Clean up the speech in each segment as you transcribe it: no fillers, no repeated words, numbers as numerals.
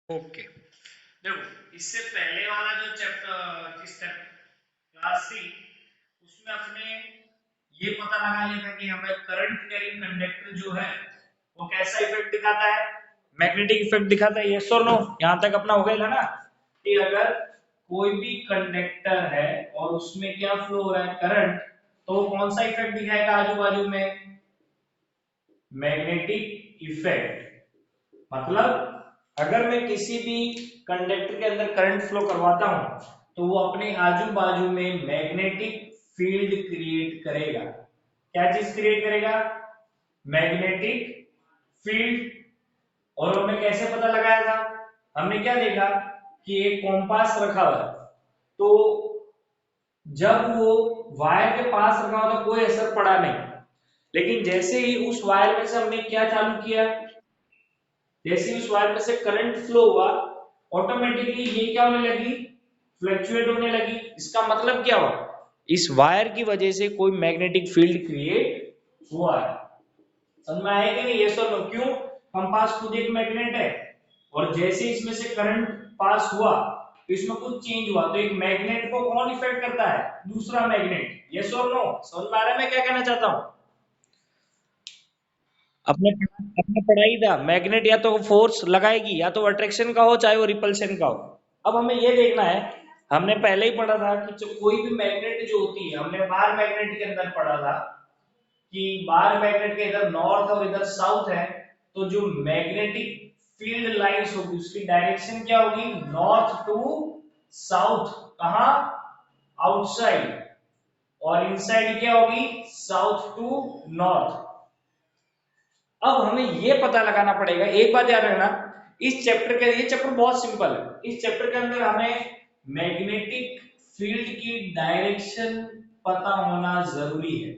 Okay, देखो इससे पहले वाला जो चैप्टर किस क्लास थी उसमें अपने ये पता लगा लिया था कि हमें करंट कैरिंग कंडक्टर जो है वो कैसा इफेक्ट दिखाता है, मैग्नेटिक इफेक्ट दिखाता है, यस और नो। यहां तक अपना हो गया था ना कि अगर कोई भी कंडक्टर है और उसमें क्या फ्लो हो रहा है, करंट, तो वो कौन सा इफेक्ट दिखाएगा आजू बाजू में, मैग्नेटिक इफेक्ट। मतलब अगर मैं किसी भी कंडक्टर के अंदर करंट फ्लो करवाता हूं तो वो अपने आजू बाजू में मैग्नेटिक फील्ड क्रिएट करेगा। क्या चीज क्रिएट करेगा, मैग्नेटिक फील्ड। और हमने कैसे पता लगाया था, हमने क्या देखा कि एक कॉम्पास रखा हुआ है, तो जब वो वायर के पास रखा हुआ था कोई असर पड़ा नहीं, लेकिन जैसे ही उस वायर में से हमने क्या चालू किया, जैसे ही उस वायर में से करंट फ्लो हुआ, ऑटोमेटिकली ये क्या होने लगी, फ्लक्चुएट होने लगी। इसका मतलब क्या हुआ, इस वायर की वजह से कोई मैग्नेटिक फील्ड क्रिएट हुआ है। समझ में आया कि नहीं, ये सर क्यों, कंपास खुद एक मैग्नेट है और जैसे इसमें से करंट पास हुआ तो इसमें कुछ चेंज हुआ, तो एक मैग्नेट को कौन इफेक्ट करता है, दूसरा मैग्नेट, यस और नो। समझ में आ रहा है मैं क्या कहना चाहता हूं। अपने अपने पढ़ाई था, मैग्नेट या तो फोर्स लगाएगी या तो अट्रैक्शन का हो चाहे वो रिपल्शन का हो। अब हमें ये देखना है, हमने पहले ही पढ़ा था कि जो कोई भी मैग्नेट जो होती है, हमने बार मैग्नेट के अंदर पढ़ा था कि बार मैग्नेट के इधर नॉर्थ और इधर साउथ है, तो जो मैग्नेटिक फील्ड लाइंस होगी उसकी डायरेक्शन क्या होगी, नॉर्थ टू साउथ। कहा, आउटसाइड। और इनसाइड क्या होगी, साउथ टू नॉर्थ। अब हमें ये पता लगाना पड़ेगा, एक बात याद रखना, इस चैप्टर के, ये चैप्टर बहुत सिंपल है, इस चैप्टर के अंदर हमें मैग्नेटिक फील्ड की डायरेक्शन पता होना जरूरी है।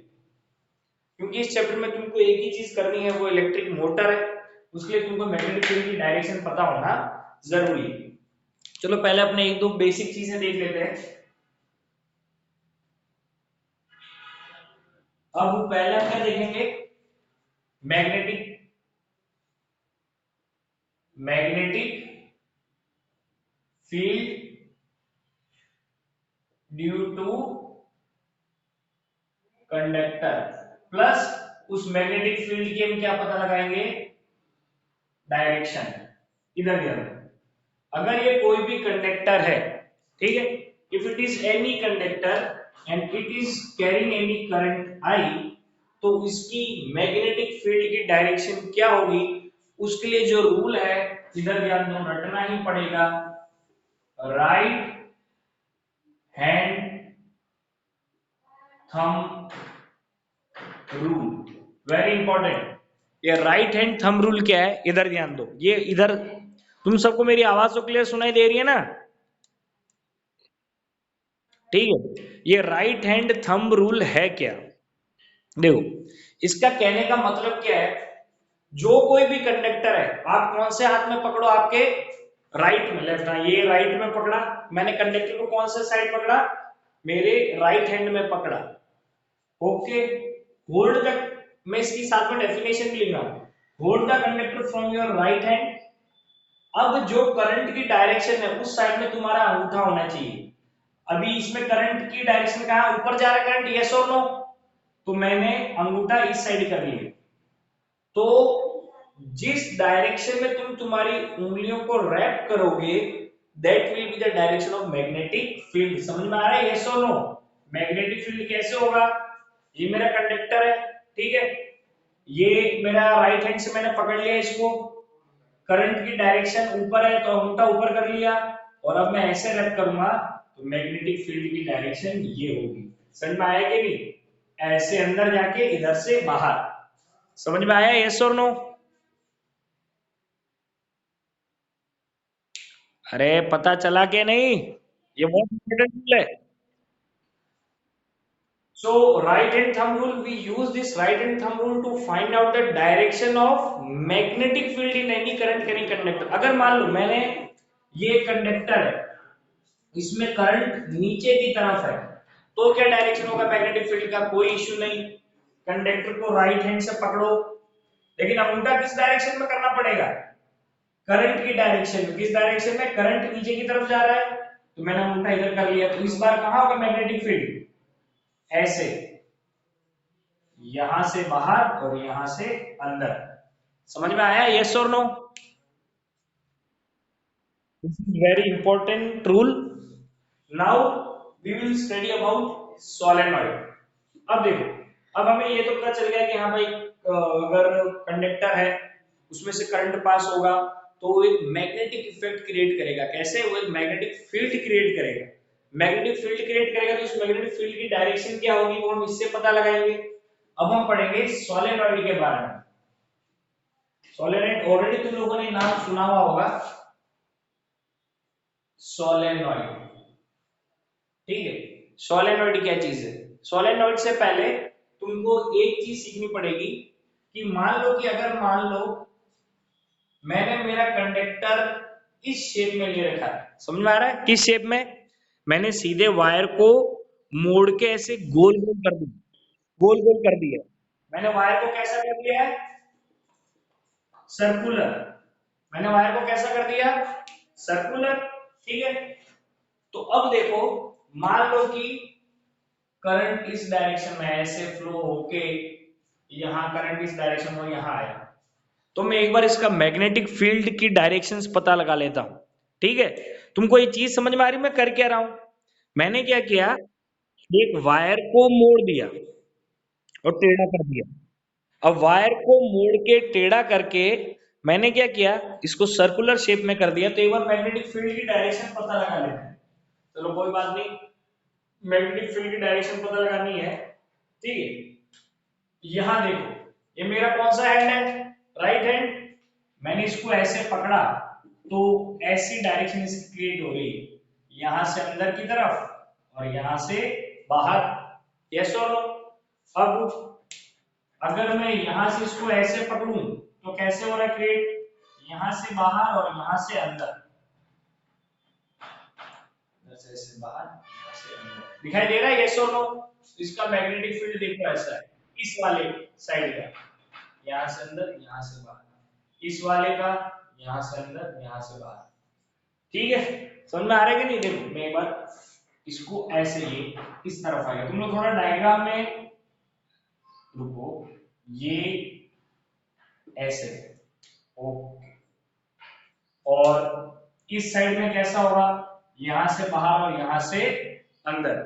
क्योंकि इस चैप्टर में तुमको एक ही चीज करनी है, वो इलेक्ट्रिक मोटर है, उसके लिए तुमको मैग्नेटिक फील्ड की डायरेक्शन पता होना जरूरी है। चलो पहले अपने एक दो बेसिक चीजें देख लेते हैं। अब पहले हम क्या देखेंगे, magnetic magnetic field due to conductor, plus उस मैग्नेटिक फील्ड की हम क्या पता लगाएंगे, डायरेक्शन। इधर ध्यान, अगर ये कोई भी कंडक्टर है, ठीक है, if it is any conductor and it is carrying any current I, तो इसकी मैग्नेटिक फील्ड की डायरेक्शन क्या होगी, उसके लिए जो रूल है, इधर ध्यान दो, रटना ही पड़ेगा, right hand thumb rule, very important. ये राइट हैंड थंब रूल क्या है, इधर ध्यान दो, ये इधर तुम सबको मेरी आवाज तो क्लियर सुनाई दे रही है ना, ठीक है। ये राइट हैंड थंब रूल है क्या, देखो इसका कहने का मतलब क्या है, जो कोई भी कंडक्टर है, आप कौन से हाथ में पकड़ो, आपके राइट में, लेफ्ट, हाँ ये राइट में पकड़ा, मैंने कंडक्टर को कौन से साइड पकड़ा, मेरे राइट हैंड में पकड़ा, ओके। होल्ड द, मैं इसकी साथ में डेफिनेशन भी लिख रहा हूं, hold the conductor from your right hand. अब जो करंट की डायरेक्शन है उस साइड में तुम्हारा अंगूठा होना चाहिए। अभी इसमें करंट की डायरेक्शन कहां, ऊपर जा रहा है करंट, यस और नो, तो मैंने अंगूठा इस साइड कर लिया, तो जिस डायरेक्शन में तुम तुम्हारी उंगलियों को रैप करोगे, that will be the direction of magnetic field. समझ में आ रहा है, यस और नो। मैग्नेटिक फील्ड कैसे होगा, ये मेरा कंडक्टर है, ठीक है, ये मेरा राइट हैंड से मैंने पकड़ लिया इसको, करंट की डायरेक्शन ऊपर है तो अंगूठा ऊपर कर लिया, और अब मैं ऐसे रब करूंगा तो मैग्नेटिक फील्ड की डायरेक्शन ये होगी। समझ में आया कि नहीं, ऐसे अंदर जाके इधर से बाहर। समझ में आया, यस और नो। अरे पता चला कि नहीं, ये बहुत इंपॉर्टेंट रूल है। So right hand thumb rule, we use this right hand thumb rule to find out the direction of magnetic field in any current carrying conductor। अगर मान लो मैंने, ये कंडक्टर है, इसमें करंट नीचे की तरफ है, तो क्या डायरेक्शन होगा मैग्नेटिक फील्ड का, कोई इश्यू नहीं। कंडक्टर को राइट हैंड से पकड़ो, लेकिन अंगूठा किस डायरेक्शन में करना पड़ेगा, करंट की डायरेक्शन में, किस डायरेक्शन में, करंट नीचे की तरफ जा रहा है तो मैंने उल्टा इधर कर लिया, तो इस बार कहां होगा मैग्नेटिक फील्ड, ऐसे, यहां से बाहर और यहां से अंदर। समझ में आया, यस और no? This is very important rule. Now we will study about solenoid. अब देखो, अब हमें ये तो पता चल गया कि हाँ भाई अगर कंडक्टर है उसमें से करंट पास होगा तो वो एक मैग्नेटिक इफेक्ट क्रिएट करेगा। कैसे? वो एक मैग्नेटिक फील्ड क्रिएट करेगा। मैग्नेटिक फील्ड क्रिएट करेगा तो उस मैग्नेटिक फील्ड की डायरेक्शन क्या होगी वो हम इससे पता लगाएंगे। अब हम पढ़ेंगे सोलेनॉइड के बारे में। सोलेनॉइड ऑलरेडी तुम लोगों ने नाम सुना हुआ होगा, सोलेनॉइड। ठीक है, सोलेनॉइड क्या चीज है? सोलेनॉइड से पहले तुमको एक चीज सीखनी पड़ेगी कि मान लो कि अगर मान लो मैंने मेरा कंडक्टर इस शेप में ले रखा है, समझ में आ रहा है किस शेप में? मैंने सीधे वायर को मोड़ के ऐसे गोल गोल कर दिया, गोल गोल कर दिया। मैंने वायर को कैसा कर दिया है? सर्कुलर। मैंने वायर को कैसा कर दिया? सर्कुलर। ठीक है, तो अब देखो, मान लो कि करंट इस डायरेक्शन में ऐसे फ्लो होके यहां करंट इस डायरेक्शन में यहां आया, तो मैं एक बार इसका मैग्नेटिक फील्ड की डायरेक्शंस पता लगा लेता हूं। ठीक है, तुमको ये चीज समझ में आ रही मैं कर क्या रहा हूं? मैंने क्या किया, एक वायर को मोड़ दिया और टेढ़ा कर दिया। अब वायर को मोड़ के टेढ़ा करके मैंने क्या किया, इसको सर्कुलर शेप में कर दिया। तो एक बार मैग्नेटिक फील्ड की डायरेक्शन पता लगा लेते हैं। चलो कोई बात नहीं, मैग्नेटिक फील्ड की डायरेक्शन पता लगानी है। ठीक है, यहां देखो, ये मेरा कौन सा हैंड है? Right hand. मैंने इसको ऐसे पकड़ा तो ऐसी डायरेक्शन इसकी क्रिएट हो रही है, यहां से अंदर की तरफ और यहां से बाहर। यस और नो? अब अगर मैं यहां से इसको ऐसे पकड़ूं तो कैसे हो रहा है क्रिएट, यहां से बाहर और यहां से अंदर, ऐसे बाहर यहां से अंदर दिखाई दे रहा है। यस और नो? इसका मैग्नेटिक फील्ड देखो ऐसा है, इस वाले साइड का, यहां से अंदर यहां से बाहर, इस वाले का यहां से अंदर यहां से बाहर। ठीक है, समझ में आ रहा है कि नहीं? देखो मैं एक बार इसको ऐसे, ये इस तरफ आएगा, तुम लोग थोड़ा डायग्राम में रुको, ये ऐसे, ओके, और इस साइड में कैसा होगा, यहां से बाहर और यहां से अंदर।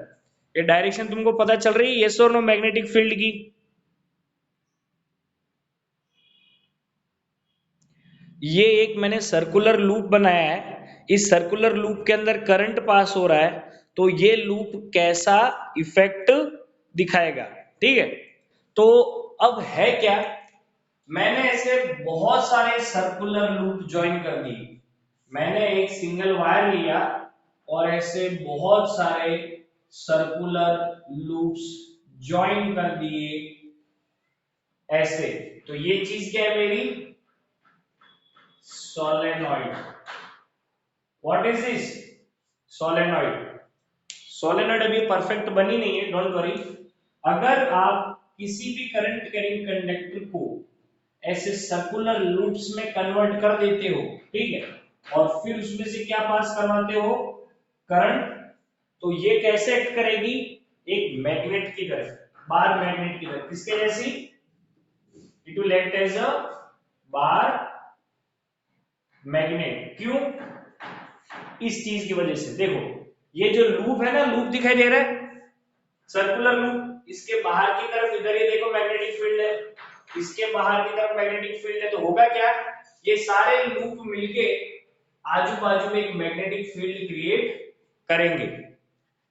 ये डायरेक्शन तुमको पता चल रही है, यस और नो, मैग्नेटिक फील्ड की? ये एक मैंने सर्कुलर लूप बनाया है, इस सर्कुलर लूप के अंदर करंट पास हो रहा है, तो ये लूप कैसा इफेक्ट दिखाएगा। ठीक है, तो अब है क्या, मैंने ऐसे बहुत सारे सर्कुलर लूप ज्वाइन कर दिए। मैंने एक सिंगल वायर लिया और ऐसे बहुत सारे सर्कुलर लूप्स ज्वाइन कर दिए ऐसे। तो ये चीज क्या है मेरी, solenoid. What is this? Solenoid. Solenoid अभी परफेक्ट बनी नहीं है, डोंट वरी। अगर आप किसी भी करंट कैरिंग कंडक्टर को ऐसे सर्कुलर लूप्स में कन्वर्ट कर देते हो, ठीक है, और फिर उसमें से क्या पास करवाते हो, करंट, तो ये कैसे एक्ट करेगी, एक मैग्नेट की तरह, बार मैग्नेट की तरह। किसके जैसी? It will act as a bar magnet. क्यों? इस चीज की वजह से। देखो ये जो लूप है ना, लूप दिखाई दे रहा है, सर्कुलर लूप, इसके बाहर की तरफ इधर ये देखो मैग्नेटिक फील्ड है, इसके बाहर की तरफ मैग्नेटिक फील्ड है, तो होगा क्या, ये सारे लूप मिलके आजू बाजू में एक मैग्नेटिक फील्ड क्रिएट करेंगे।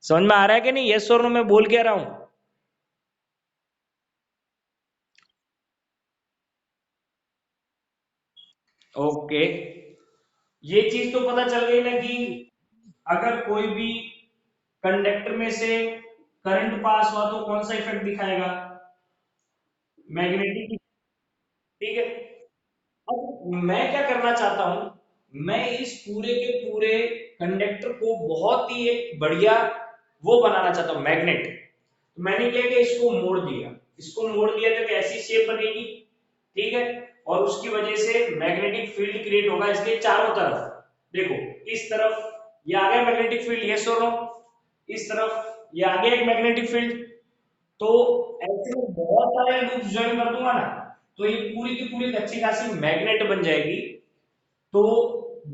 समझ में आ रहा है कि नहीं, यस और नो मैं बोल क्या रहा हूं? ओके, ये चीज तो पता चल गई ना कि अगर कोई भी कंडक्टर में से करंट पास हुआ तो कौन सा इफेक्ट दिखाएगा, मैग्नेटिक। ठीक है, अब मैं क्या करना चाहता हूं, मैं इस पूरे के पूरे कंडक्टर को बहुत ही एक बढ़िया वो बनाना चाहता हूं, मैग्नेट। तो मैंने क्या किया, इसको मोड़ दिया, इसको मोड़ दिया तो कैसी शेप बनेगी, ठीक है, और उसकी वजह से मैग्नेटिक फील्ड क्रिएट होगा इसके चारों तरफ। देखो इस तरफ ये आ गया मैग्नेटिक फील्ड, यस और नो, इस तरफ ये आ गया एक मैग्नेटिक फील्ड। तो ऐसे में बहुत सारे लूप्स ज्वाइन कर दूंगा ना, तो ये पूरी की पूरी अच्छी खासी मैग्नेट बन जाएगी। तो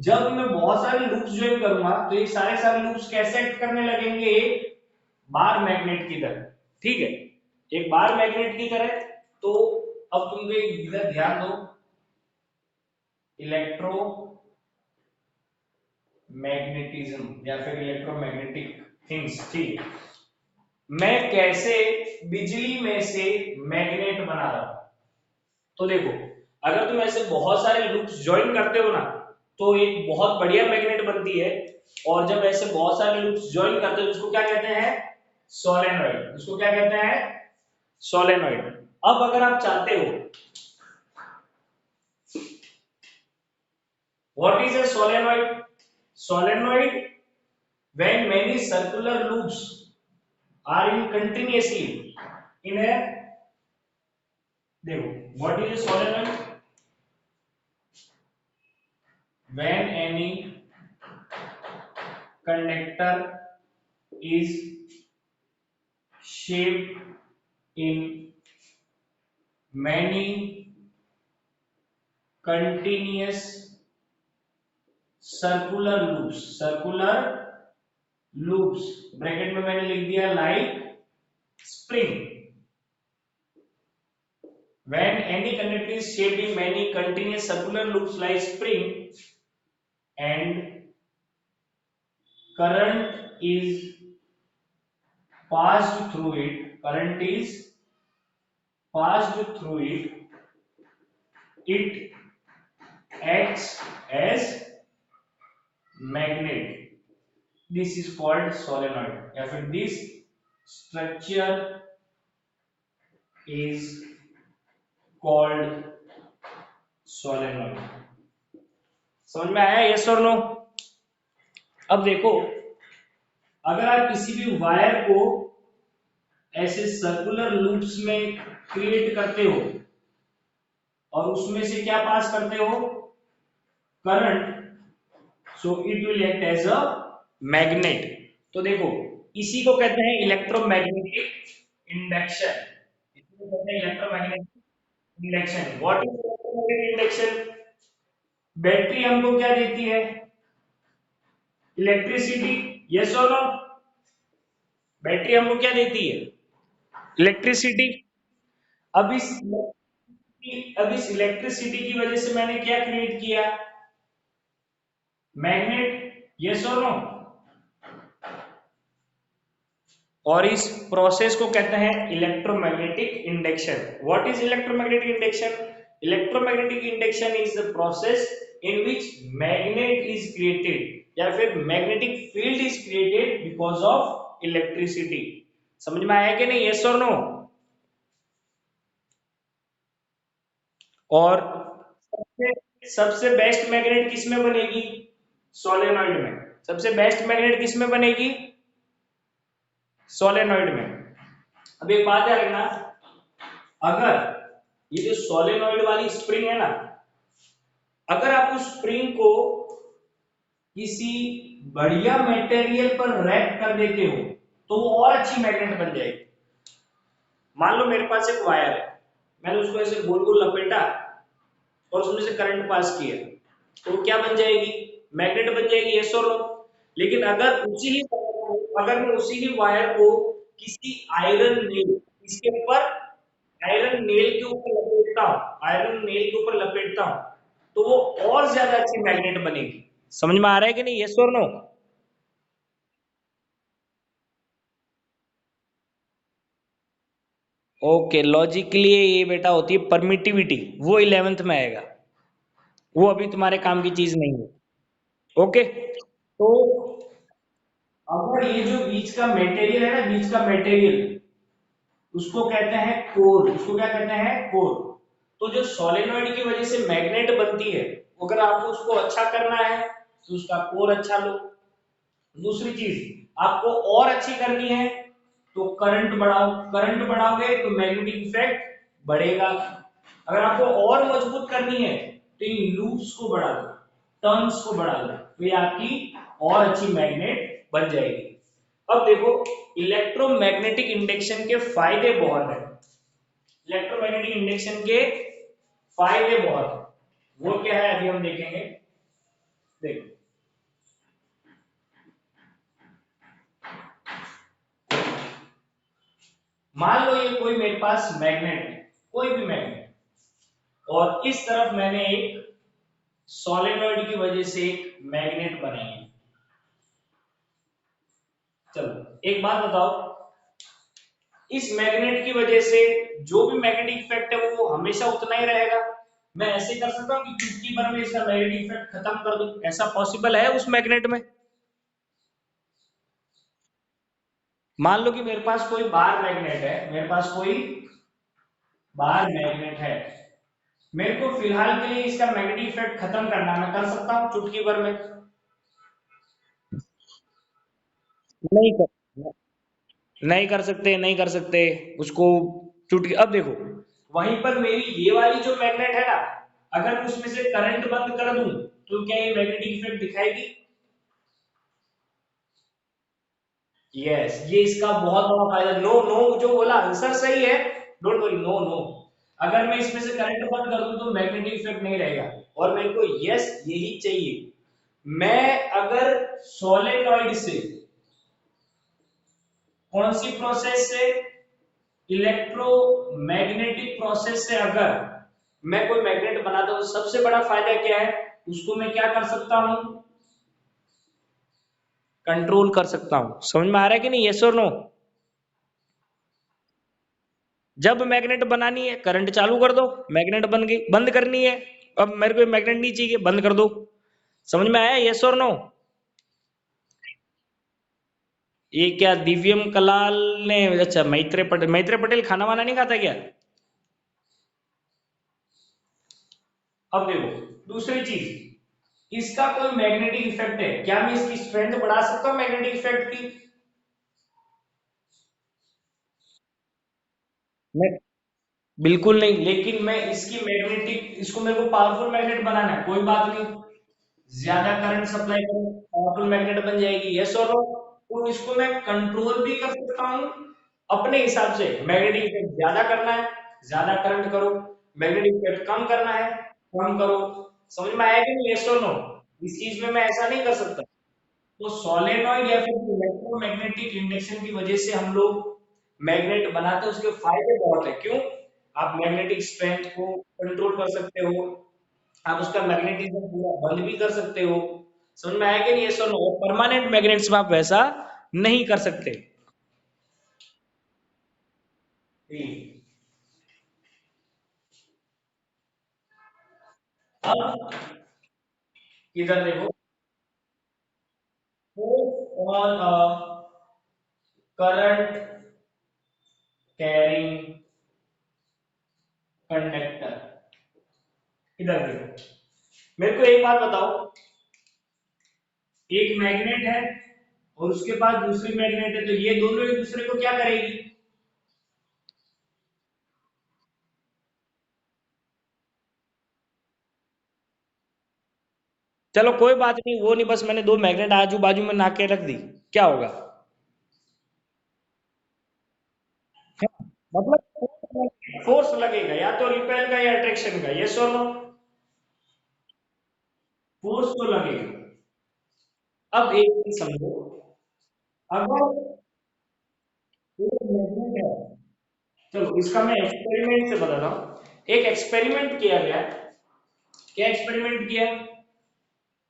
जब मैं बहुत सारे लूप्स ज्वाइन करूंगा तो ये सारे सारे लूप्स कैसे एक्ट करने लगेंगे, एक बार मैग्नेट की तरह। ठीक है, एक बार मैग्नेट की तरह। तो अब तुम इधर ध्यान दो, इलेक्ट्रो मैग्नेटिज्म या फिर इलेक्ट्रोमैग्नेटिक थिंग्स। ठीक है, मैं कैसे बिजली में से मैग्नेट बना रहा हूं। तो देखो अगर तुम ऐसे बहुत सारे लूप्स ज्वाइन करते हो ना तो एक बहुत बढ़िया मैग्नेट बनती है। और जब ऐसे बहुत सारे लूप्स ज्वाइन करते हो उसको क्या कहते हैं, सोलेनॉइड। उसको क्या कहते हैं, सोलेनॉइड। अब अगर आप चाहते हो, what is a solenoid? Solenoid when many circular loops are in continuously in a, देखो what is a solenoid? When any conductor is shaped in many continuous circular loops bracket में मैंने लिख दिया like spring. When any conductor is shaped in many continuous circular loops like spring and current is passed through it, it acts as magnet. This is called solenoid. या फिर this structure is called solenoid. समझ में आया, yes और no? अब देखो अगर आप किसी भी वायर को ऐसे सर्कुलर लूप्स में क्रिएट करते हो और उसमें से क्या पास करते हो, current, so it will act as a magnet. तो देखो इसी को कहते हैं इलेक्ट्रोमैग्नेटिक इंडक्शन। इसको कहते हैं electromagnetic induction. What is electromagnetic induction? Battery हमको क्या देती है, इलेक्ट्रिसिटी, यस और नो? बैटरी हमको क्या देती है, इलेक्ट्रिसिटी। अब इस इलेक्ट्रिसिटी की वजह से मैंने क्या क्रिएट किया, मैग्नेट, यस और नो? और इस प्रोसेस को कहते हैं electromagnetic induction. What is electromagnetic induction? Electromagnetic induction is the process in which magnet is created या फिर magnetic field is created because of electricity. समझ में आया कि नहीं, यस और नो? और सबसे बेस्ट मैग्नेट किसमें बनेगी, सोलेनॉइड में। सबसे बेस्ट मैग्नेट किसमें बनेगी, सोलेनॉइड में। अब एक बात याद रखना, अगर ये जो सोलेनॉइड वाली स्प्रिंग है ना, अगर आप उस स्प्रिंग को किसी बढ़िया मटेरियल पर रैप कर देते हो तो वो और अच्छी मैग्नेट बन जाएगी। मान लो मेरे पास एक वायर है, मैंने उसको ऐसे गोल गोल लपेटा और उसमें से करंट पास किया तो क्या बन जाएगी, मैग्नेट बन जाएगी, यस और नो? लेकिन अगर मैं उसी ही वायर को किसी आयरन नेल इसके ऊपर आयरन नेल के ऊपर लपेटता हूं तो वो और ज्यादा अच्छी मैग्नेट बनेगी। समझ में आ रहा है कि नहीं, यस और नो? ओके, लॉजिकली ये बेटा होती है परमिटिविटी, वो 11th में आएगा, वो अभी तुम्हारे काम की चीज नहीं है। ओके, तो अगर ये जो बीच का मटेरियल है ना, बीच का मटेरियल, उसको कहते हैं कोर। उसको क्या कहते हैं, कोर। तो जो सोलेनॉइड की वजह से मैग्नेट बनती है, अगर आपको उसको अच्छा करना है तो उसका कोर अच्छा लो। दूसरी चीज आपको और अच्छी करनी है तो करंट बढ़ाओ, करंट बढ़ाओगे तो मैग्नेटिक इफेक्ट बढ़ेगा। अगर आपको और मजबूत करनी है तो इन लूप्स को बढ़ा दो, टर्न्स को बढ़ा दो, तो ये आपकी और अच्छी मैग्नेट बन जाएगी। अब देखो, इलेक्ट्रोमैग्नेटिक इंडक्शन के फायदे बहुत है। इलेक्ट्रोमैग्नेटिक इंडक्शन के फायदे बहुत है, वो क्या है अभी हम देखेंगे। देखो, मान लो ये कोई मेरे पास मैग्नेट है, कोई भी मैग्नेट, और इस तरफ मैंने एक सोलेनॉइड की वजह से एक मैग्नेट बनाई है। चलो एक बात बताओ, इस मैग्नेट की वजह से जो भी मैग्नेटिक इफेक्ट है वो हमेशा उतना ही रहेगा। मैं ऐसे कर सकता हूँ कि चुटकी भर में इसका मैग्नेटिक इफेक्ट खत्म कर दूं, ऐसा पॉसिबल है उस मैग्नेट में? मान लो कि मेरे पास कोई बार मैग्नेट है, मेरे पास कोई बार मैग्नेट है, मेरे को फिलहाल के लिए इसका मैग्नेटिक इफेक्ट खत्म करना, मैं कर सकता हूँ चुटकी भर में? नहीं कर नहीं कर सकते, नहीं कर सकते उसको चुटकी। अब देखो, वहीं पर मेरी ये वाली जो मैग्नेट है ना, अगर मैं उसमें से करंट बंद कर दूं तो क्या ये मैग्नेटिक इफेक्ट दिखाएगी? यस, ये इसका बहुत बड़ा फायदा। नो नो, जो बोला आंसर सही है, डोंट वरी, नो नो। अगर मैं इसमें से करंट बंद कर दूं तो मैग्नेटिक इफेक्ट नहीं रहेगा, और मेरे को यस यही चाहिए। मैं अगर सोलेनॉइड से, कौन सी प्रोसेस से, इलेक्ट्रोमैग्नेटिक प्रोसेस से अगर मैं कोई मैग्नेट बनाता हूं तो सबसे बड़ा फायदा क्या है, उसको मैं क्या कर सकता हूं, कंट्रोल कर सकता हूं। समझ में आ रहा है कि नहीं, यस और नो? जब मैग्नेट बनानी है करंट चालू कर दो, मैग्नेट बन गई। बंद करनी है, अब मेरे को मैग्नेट नहीं चाहिए, बंद कर दो। समझ में आया, यस और नो? ये क्या दिव्यम कलाल ने, अच्छा मैत्रेय पटेल खाना वाना नहीं खाता क्या? अब देखो, दूसरी चीज, इसका कोई मैग्नेटिक इफेक्ट है क्या, मैं इसकी स्ट्रेंथ बढ़ा सकता हूँ मैग्नेटिक इफेक्ट की? मैं बिल्कुल नहीं, लेकिन मैं इसकी मैग्नेटिक, इसको मेरे को पावरफुल मैग्नेट बनाना है, कोई बात नहीं, ज्यादा करंट सप्लाई करो, पावरफुल मैग्नेट बन जाएगी, यस और नो? तो इसको मैं कंट्रोल भी कर सकता हूँ अपने हिसाब से। मैग्नेटिक इफेक्ट ज्यादा करना है, ज्यादा करंट करो, मैग्नेटिक इफेक्ट कम करना है, कम करो। समझ में आया कि नहीं, यस और नो? इस चीज में मैं ऐसा नहीं कर सकता। तो सोलेनॉइड या फिर इलेक्ट्रोमैग्नेटिक इंडक्शन की वजह से हम लोग मैग्नेट बनाते हैं, उसके फायदे बहुत है। क्यों? आप मैग्नेटिक स्ट्रेंथ को कंट्रोल कर सकते हो, आप उसका मैग्नेटिज्म पूरा बंद भी कर सकते हो। समझ में आया कि नहीं, ये सुनो, परमानेंट मैग्नेट्स में आप वैसा नहीं कर सकते। ठीक। अब इधर देखो, force on current carrying conductor. इधर देखो, मेरे को एक बात बताओ, एक मैग्नेट है और उसके पास दूसरी मैग्नेट है, तो ये दोनों एक दूसरे को क्या करेगी? चलो कोई बात नहीं, वो नहीं, बस मैंने दो मैग्नेट आजू बाजू में ला के रख दी, क्या होगा? मतलब फोर्स लगेगा, या तो रिपेल का या अट्रैक्शन का, ये सोनो, फोर्स तो लगेगा। अब एक चीज समझो, अगर एक मैग्नेट है, चलो इसका मैं एक्सपेरिमेंट से बताता हूँ। एक एक्सपेरिमेंट किया गया, क्या एक्सपेरिमेंट किया,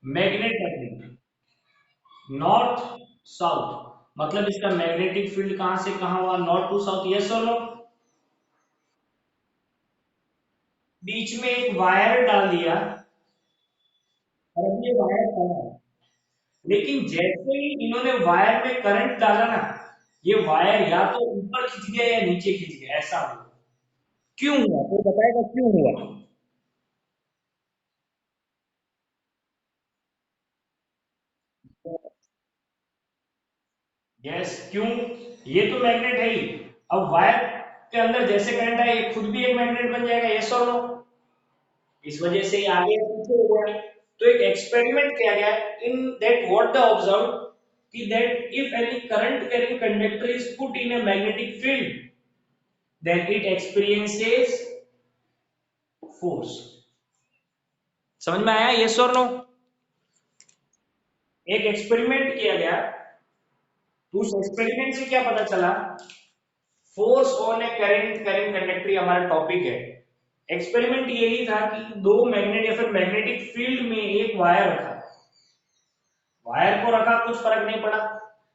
मैग्नेट रखने, नॉर्थ साउथ, मतलब इसका मैग्नेटिक फील्ड कहां से कहां हुआ, नॉर्थ टू साउथ, यस और नो? बीच में एक वायर डाल दिया, और अब ये वायर बना, लेकिन जैसे ही इन्होंने वायर में करंट डाला ना, ये वायर या तो ऊपर खिंच गया या नीचे खिंच गया, ऐसा हुआ। क्यों हुआ, कोई बताएगा क्यों हुआ? यस, क्यों? ये तो मैग्नेट है ही। अब वायर के अंदर जैसे करंट है ये खुद भी एक मैग्नेट बन जाएगा, यस और नो। इस वजह से ये आगे पीछे हो गया। तो एक एक्सपेरिमेंट किया गया in that what they observe कि that if any current carrying conductor is put in a magnetic field then it experiences force. समझ में आया, यस और नो? एक एक्सपेरिमेंट किया गया, तो उस एक्सपेरिमेंट से क्या पता चला, force on A current current conductor हमारा टॉपिक है। एक्सपेरिमेंट यही था कि दो मैग्नेट या फिर मैग्नेटिक फील्ड में एक वायर रखा, वायर को रखा कुछ फर्क नहीं पड़ा,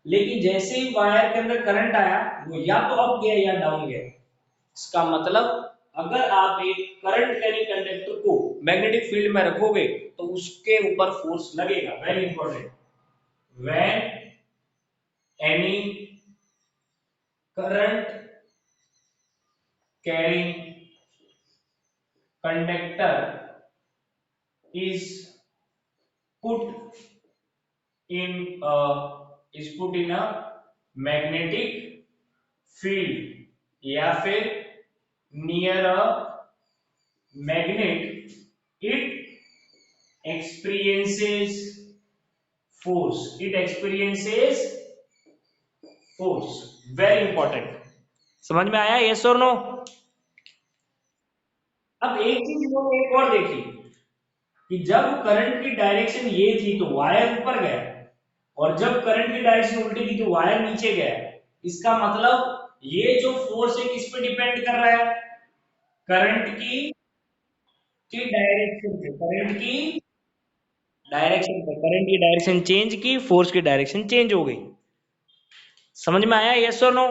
लेकिन जैसे ही वायर के अंदर करंट आया वो या तो अप गया या डाउन गया। इसका मतलब अगर आप एक करंट कैरी कंडक्टर को मैग्नेटिक फील्ड में रखोगे तो उसके ऊपर फोर्स लगेगा। Very important, when any current carrying conductor is put in a magnetic field या फिर near a magnet, it experiences force. Very important. समझ में आया, यस और नो? अब एक चीज इन्होंने एक और देखी कि जब करंट की डायरेक्शन ये थी तो वायर ऊपर गया, और जब करंट की डायरेक्शन उल्टी थी तो वायर नीचे गया। इसका मतलब ये जो फोर्स है किस पे डिपेंड कर रहा है, करंट की डायरेक्शन पे, करंट की डायरेक्शन चेंज की, फोर्स की डायरेक्शन चेंज हो गई। समझ में आया, यस और नो?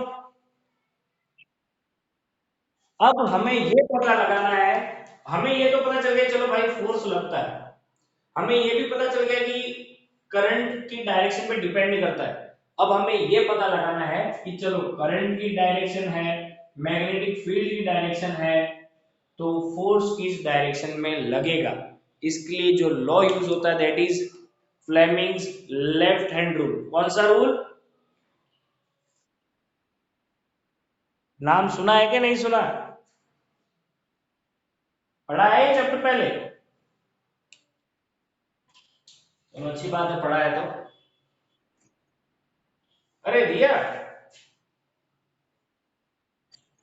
अब हमें ये पता लगाना है, हमें ये तो पता चल गया चलो भाई फोर्स लगता है, हमें ये भी पता चल गया कि करंट की डायरेक्शन पे डिपेंड नहीं करता है। अब हमें ये पता लगाना है कि चलो करंट की डायरेक्शन है, मैग्नेटिक फील्ड की डायरेक्शन है, तो फोर्स किस डायरेक्शन में लगेगा। इसके लिए जो लॉ यूज होता है that is Fleming's left hand rule. कौन सा रूल? नाम सुना है कि नहीं सुना? पढ़ा है ये चैप्टर पहले? चलो अच्छी बात है, पढ़ा है तो। अरे दिया,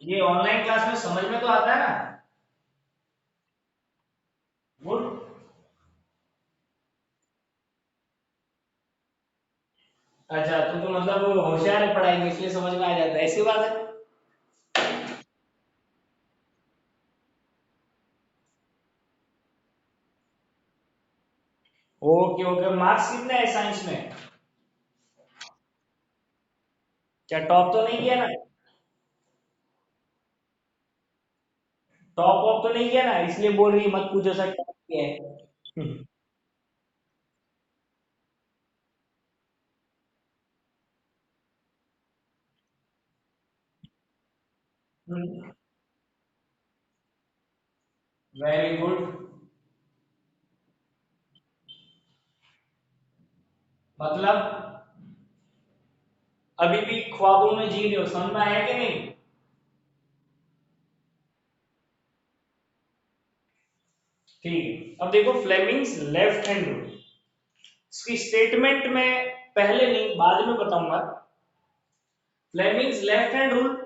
ये ऑनलाइन क्लास में समझ में तो आता है ना? गुड। अच्छा, तो मतलब होशियार है पढ़ाई में इसलिए समझ में आ जाता है, ऐसी बात है? ओके ओके, मार्क्स कितने हैं साइंस में? क्या टॉप तो नहीं किया ना? टॉप ऑफ तो नहीं किया ना, इसलिए बोल रही है, मत पूछो सर टॉप किया है। Very good. मतलब अभी भी ख्वाबों में जी रहे हो, समझ में आया कि नहीं? ठीक है, अब देखो फ्लेमिंग्स लेफ्ट हैंड रूल, इसकी स्टेटमेंट में पहले नहीं बाद में बताऊंगा। Fleming's left hand rule,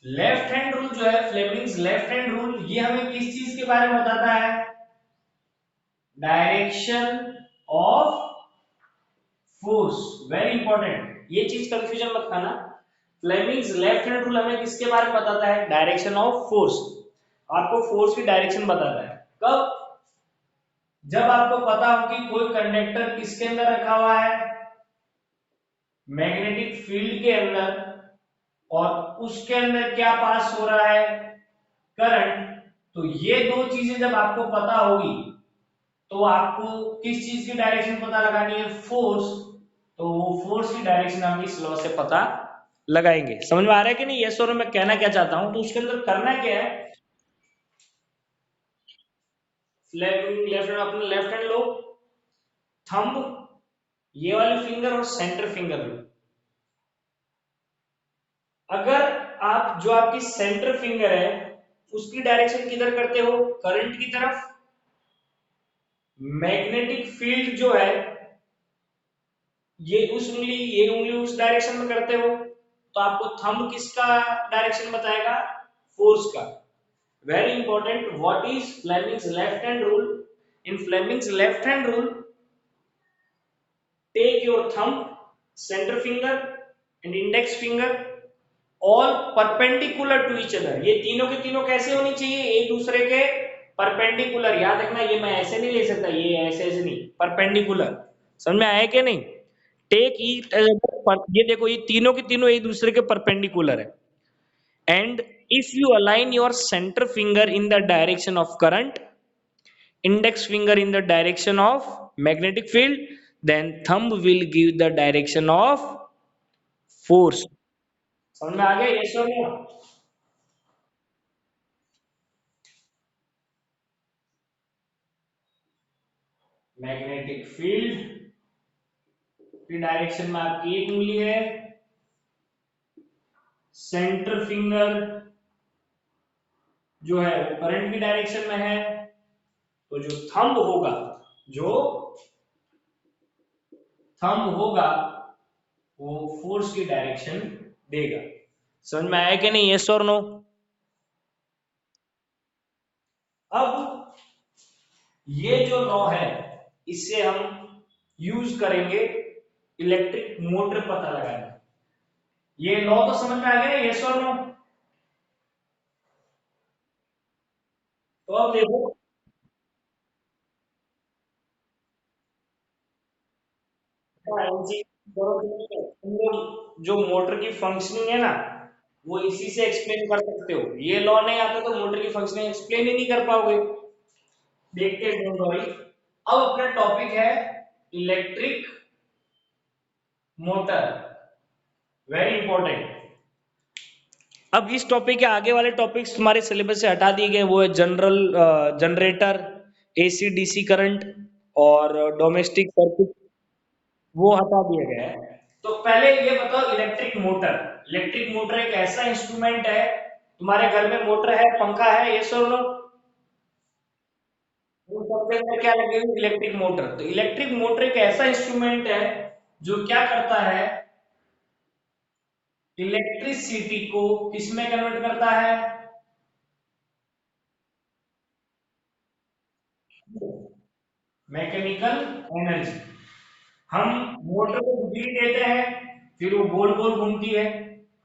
left hand rule जो है फ्लेमिंग्स लेफ्ट हैंड रूल, ये हमें किस चीज के बारे में बताता है? Direction of force. Very important, ये चीज कंफ्यूजन मत खाना। फ्लेमिंग्स लेफ्ट हैंड रूल हमें किसके बारे में बताता है? Direction of force. आपको फोर्स की डायरेक्शन बताता है कब? जब आपको पता हो कि कोई कंडक्टर किसके अंदर रखा हुआ है, मैग्नेटिक फील्ड के अंदर, और उसके अंदर क्या पास हो रहा है? करंट। तो ये दो चीजें जब आपको पता होगी तो आपको किस चीज की डायरेक्शन पता लगानी है? फोर्स। तो वो फोर्स की डायरेक्शन हम इस लॉ से पता लगाएंगे। समझ में आ रहा है कि नहीं, यस और मैं कहना क्या चाहता हूं? तो उसके अंदर करना क्या है, लेफ्ट लेफ्ट अपना लेफ्ट हैंड लो, थंब, ये वाली फिंगर और सेंटर फिंगर लो। अगर आप जो आपकी सेंटर फिंगर है उसकी डायरेक्शन किधर करते हो, करंट की तरफ। मैग्नेटिक फील्ड जो है ये उंगली उस डायरेक्शन में करते हो, तो आपको थंब किसका डायरेक्शन बताएगा, फोर्स का। Very important, what is Fleming's left hand rule. In Fleming's left hand rule, take your thumb, centre finger and index finger all perpendicular to each other. ये तीनों के तीनों कैसे होनी चाहिए, एक दूसरे के परपेंडिकुलर। याद रखना, ये मैं ऐसे नहीं ले सकता, ये ऐसे ऐसे नहीं, परपेंडिकुलर। समझ में आया कि नहीं। टेक ईच, ये देखो ये तीनों के तीनों एक दूसरे के परपेंडिकुलर है। And if you align your centre finger in the direction of current, index finger in the direction of magnetic field, then thumb will give the direction of force। समझ में आ गया, यस और नो। मैग्नेटिक फील्ड की direction में आपकी एक उंगली है, सेंटर फिंगर जो है वो करंट की डायरेक्शन में है, तो जो थंब होगा, जो थंब होगा वो फोर्स की डायरेक्शन देगा। समझ में आया कि नहीं, यस और नो। अब ये जो लॉ है इससे हम यूज करेंगे इलेक्ट्रिक मोटर पता लगाने। ये लॉ तो समझ में आ गया ना, यस और नो। तो अब देखो, तुम लोग जो मोटर की फंक्शनिंग है ना वो इसी से एक्सप्लेन कर सकते हो। ये लॉ नहीं आता तो मोटर की फंक्शनिंग एक्सप्लेन ही नहीं कर पाओगे। देखते हैं, डोंट वरी। अब अपना टॉपिक है इलेक्ट्रिक मोटर, वेरी इंपॉर्टेंट। अब इस टॉपिक के आगे वाले टॉपिक्स तुम्हारे सिलेबस से हटा दिए गए, वो है general generator, AC DC current और डोमेस्टिक सर्किट, वो हटा दिया गया है। तो पहले ये बताओ, इलेक्ट्रिक मोटर। इलेक्ट्रिक मोटर एक ऐसा इंस्ट्रूमेंट है, तुम्हारे घर में मोटर है, पंखा है, ये सुन लो, वो सबके अंदर क्या लगी हुई, इलेक्ट्रिक मोटर। तो इलेक्ट्रिक मोटर एक ऐसा इंस्ट्रूमेंट है जो क्या करता है, इलेक्ट्रिसिटी को किस में कन्वर्ट करता है, मैकेनिकल एनर्जी। हम मोटर को बिजली देते हैं, फिर वो गोल गोल घूमती है।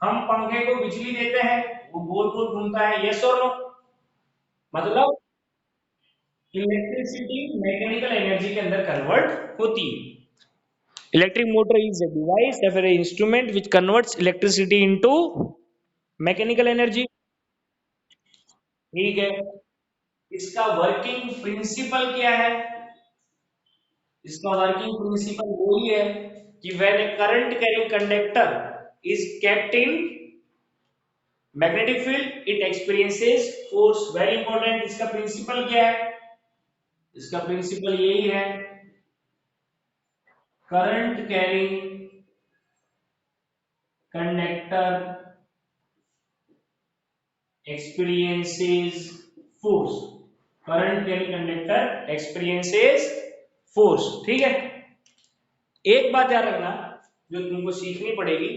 हम पंखे को बिजली देते हैं, वो गोल गोल घूमता है, यस और नो। मतलब इलेक्ट्रिसिटी मैकेनिकल एनर्जी के अंदर कन्वर्ट होती है। Electric motor is a device या फिर instrument which converts electricity into mechanical energy. ठीक है, इसका वर्किंग प्रिंसिपल क्या है, इसका वर्किंग प्रिंसिपल वही है कि when A current carrying conductor is kept in magnetic field it experiences force. Very important, इसका प्रिंसिपल क्या है, इसका प्रिंसिपल यही है, current carrying conductor experiences force, current carrying conductor experiences force। ठीक है, एक बात याद रखना जो तुमको सीखनी पड़ेगी,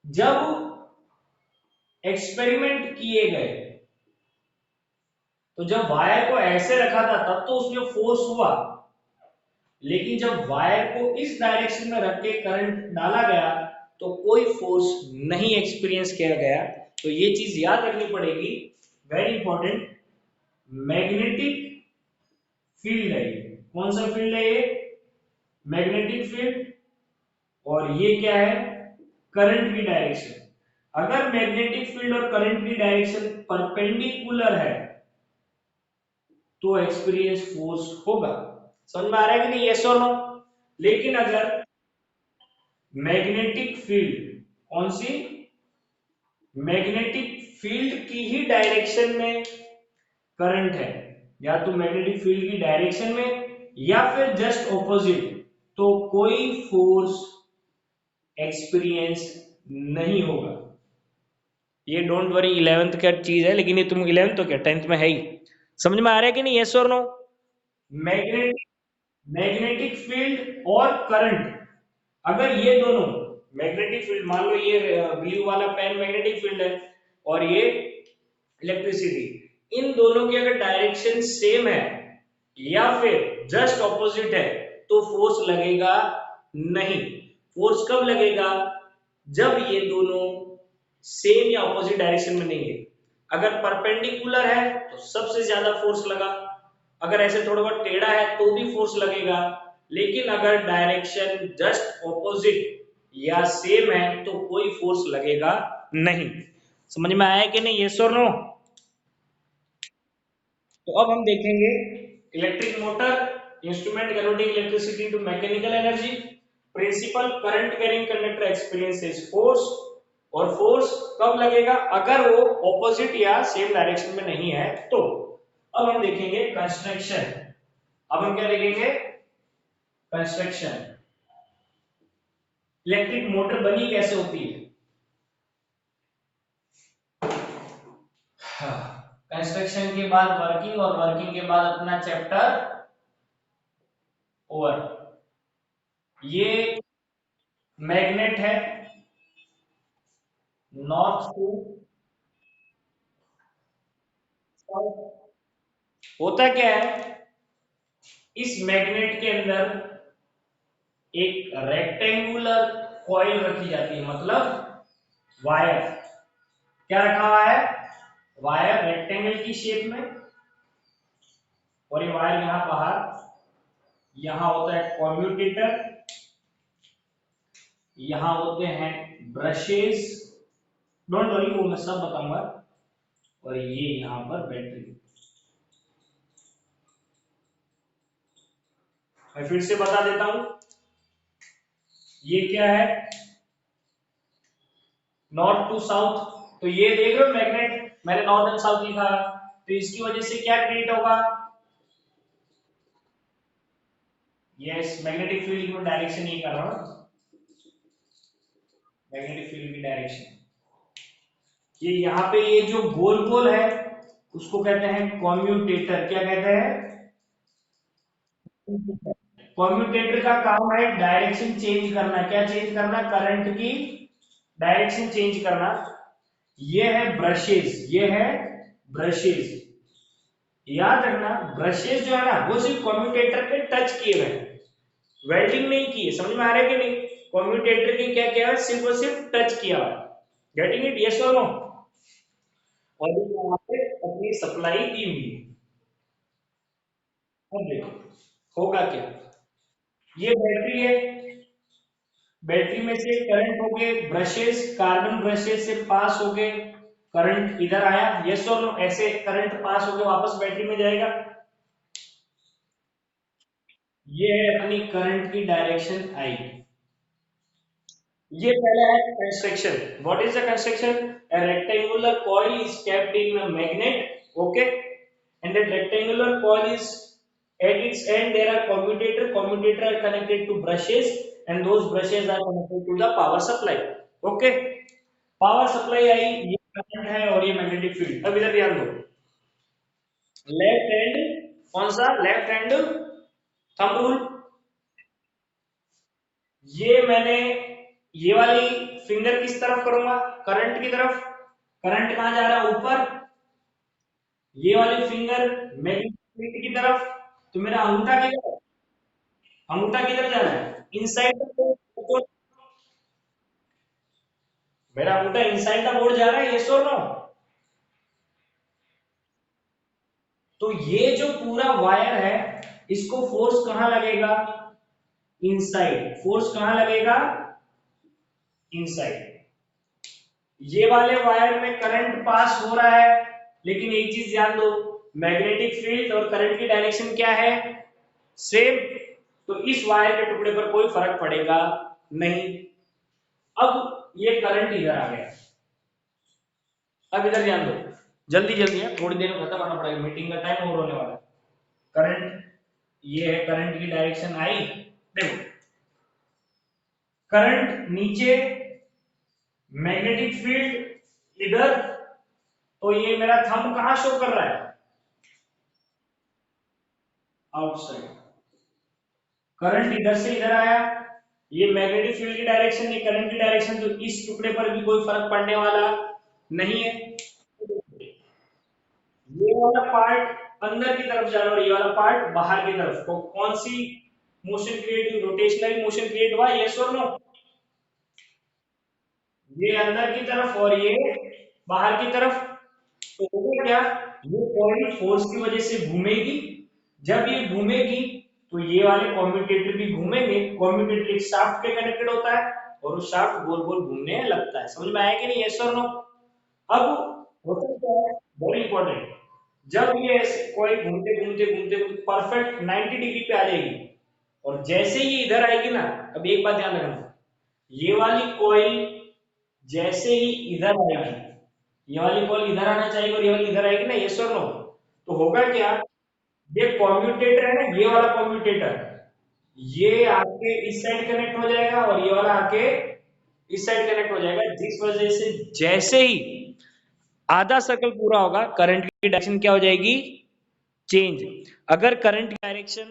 जब एक्सपेरिमेंट किए गए तो जब वायर को ऐसे रखा था तब तो उसमें फोर्स हुआ, लेकिन जब वायर को इस डायरेक्शन में रख के करंट डाला गया तो कोई फोर्स नहीं एक्सपीरियंस किया गया। तो ये चीज याद रखनी पड़ेगी, वेरी इंपॉर्टेंट। मैग्नेटिक फील्ड है ये, कौन सा फील्ड है ये, मैग्नेटिक फील्ड। और ये क्या है, करंट की डायरेक्शन। अगर मैग्नेटिक फील्ड और करंट की डायरेक्शन परपेंडिकुलर है तो एक्सपीरियंस फोर्स होगा। समझ में आ रहा है कि नहीं, यस और नो। लेकिन अगर मैग्नेटिक फील्ड, कौन सी, मैग्नेटिक फील्ड की ही डायरेक्शन में करंट है, या तो मैग्नेटिक फील्ड की डायरेक्शन में या फिर जस्ट ऑपोजिट, तो कोई फोर्स एक्सपीरियंस नहीं होगा। ये डोंट वरी 11th का चीज है, लेकिन ये तुम 11th तो क्या 10th में है ही। समझ में आ रहा है कि नहीं, यस और नो? मैग्नेटिक मैग्नेटिक फील्ड और करंट, अगर ये दोनों मैग्नेटिक फील्ड, मान लो ये ब्लू वाला पेन मैग्नेटिक फील्ड है और ये इलेक्ट्रिसिटी, इन दोनों की अगर डायरेक्शन सेम है या फिर जस्ट ऑपोजिट है तो फोर्स लगेगा नहीं। फोर्स कब लगेगा? जब ये दोनों सेम या ऑपोजिट डायरेक्शन में नहीं है। अगर परपेंडिकुलर है तो सबसे ज्यादा फोर्स लगा, अगर ऐसे थोड़ा बहुत टेढ़ा है तो भी फोर्स लगेगा, लेकिन अगर डायरेक्शन जस्ट ऑपोजिट या सेम है तो कोई फोर्स लगेगा नहीं। समझ में आया कि नहीं, यस और नो? तो अब हम देखेंगे electric motor, instrument converting electricity into mechanical energy, principle current carrying conductor experiences force, और फोर्स कब लगेगा अगर वो ऑपोजिट या सेम डायरेक्शन में नहीं है तो। अब हम देखेंगे कंस्ट्रक्शन। अब हम क्या देखेंगे? कंस्ट्रक्शन। इलेक्ट्रिक मोटर बनी कैसे होती है? कंस्ट्रक्शन के बाद वर्किंग, और वर्किंग के बाद अपना चैप्टर ओवर। ये मैग्नेट है, नॉर्थ टू साउथ। होता क्या है, इस मैग्नेट के अंदर एक रेक्टेंगुलर कॉइल रखी जाती है, मतलब वायर। क्या रखा हुआ है? वायर रेक्टेंगल की शेप में, और ये वायर यहां बाहर, यहां होता है कॉम्यूटेटर, यहां होते हैं ब्रशेस, डोंट वरी वो मैं सब बताऊंगा, और ये यहां पर बैटरी। मैं फिर से बता देता हूं, ये क्या है? North to south. तो ये देख रहे हो मैग्नेट, मैंने नॉर्थ एंड साउथ लिखा है, तो इसकी वजह से क्या क्रिएट होगा? यस, मैग्नेटिक फील्ड की डायरेक्शन ये कर रहा हूं, मैग्नेटिक फील्ड की डायरेक्शन। ये यहाँ पे ये जो गोल गोल है उसको कहते हैं कॉम्यूटेटर। क्या कहते हैं? कॉम्यूटेटर का काम है डायरेक्शन चेंज करना। क्या चेंज करना? करंट की डायरेक्शन चेंज करना। ये है ब्रशेस, ये है ब्रशेस। याद रखना, ब्रशेस जो है ना वो सिर्फ कॉम्यूटेटर पे टच किए हुए हैं, वेल्डिंग नहीं की है। समझ में आ रहा है कि नहीं? कॉम्यूटेटर के क्या क्या है, सिर्फ और सिर्फ टच किया हुआ है। गेटिंग इट, यस और नो? और ये यहाँ पे अपनी सप्लाई दी हुई है। अब देखो होगा क्या। ये बैटरी है, बैटरी में से करंट हो गए, ब्रशेस कार्बन ब्रशेस से पास हो गए, करंट इधर आया, यस और नो? ऐसे करंट पास होके वापस बैटरी में जाएगा। ये है अपनी करंट की डायरेक्शन आई। ये पहला है construction. What is the construction? a rectangular coil is kept in a magnet, okay, and that rectangular coil is at its end there are commutator are connected to brushes, and those brushes are connected to the power supply, okay। Power supply आई, ये current है और ये magnetic field. अब इधर ध्यान दो, left hand, कौन सा लेफ्ट हैंड थंब रूल। ये मैंने ये वाली फिंगर किस तरफ करूंगा? करंट की तरफ। करंट कहां जा रहा है? ऊपर। ये वाली फिंगर मैग्नेटिक की तरफ। तो मेरा अंगूठा किधर, अंगूठा किधर जा रहा है? Inside the board. मेरा अंगूठा इनसाइड द बोर्ड जा रहा है, यस और नो? तो ये जो पूरा वायर है इसको फोर्स कहां लगेगा? इनसाइड। फोर्स कहां लगेगा? इनसाइड। ये वाले वायर में करंट पास हो रहा है, लेकिन एक चीज ध्यान दो, मैग्नेटिक फील्ड और करंट की डायरेक्शन क्या है? सेम। तो इस वायर के टुकड़े पर कोई फर्क पड़ेगा नहीं। अब ये करंट इधर आ गया। अब इधर ध्यान दो, जल्दी जल्दी है, थोड़ी देर में खत्म करना पड़ेगा, मीटिंग का टाइम ओवर होने वाला है। करंट, ये है करंट की डायरेक्शन आई। देखो करंट नीचे, मैग्नेटिक फील्ड इधर, तो ये मेरा थंब कहां शो कर रहा है, आउटसाइड। करंट इधर से इधर आया, ये मैग्नेटिक फील्ड की डायरेक्शन, ये करंट की डायरेक्शन, तो इस टुकड़े पर भी कोई फर्क पड़ने वाला नहीं है। ये वाला पार्ट अंदर की तरफ जा रहा है और ये वाला पार्ट बाहर की तरफ, तो कौन सी मोशन क्रिएट हुई, रोटेशनल मोशन क्रिएट हुआ, यस और नो। ये अंदर की तरफ और ये बाहर की तरफ, तो होगा क्या, ये कॉइल फोर्स की वजह से घूमेगी, जब ये घूमेगी तो ये वाले कम्यूटेटर भी घूमेंगे, कम्यूटेटर एक शाफ्ट के कनेक्टेड होता है और वो शाफ्ट गोल गोल घूमने लगता है। समझ में आया कि नहीं, यस और नो। अब होता क्या है, वेरी इंपॉर्टेंट, जब ये ऐसे कॉइल घूमते घूमते घूमते घूमते परफेक्ट 90 डिग्री पे आ जाएगी, और जैसे ही इधर आएगी ना, अब एक बात ध्यान रखना, ये वाली कॉइल जैसे ही इधर आएगी, ये वाली कॉइल इधर आना चाहिए और ये वाली इधर आएगी ना, यस और नो, तो होगा क्या, ये कम्यूटेटर है ना, ये वाला कम्यूटेटर, ये आके इस साइड कनेक्ट हो जाएगा और ये वाला आके इस साइड कनेक्ट हो जाएगा, जिस वजह से जैसे ही आधा सर्कल पूरा होगा, करंट की डायरेक्शन क्या हो जाएगी, चेंज। अगर करंट की डायरेक्शन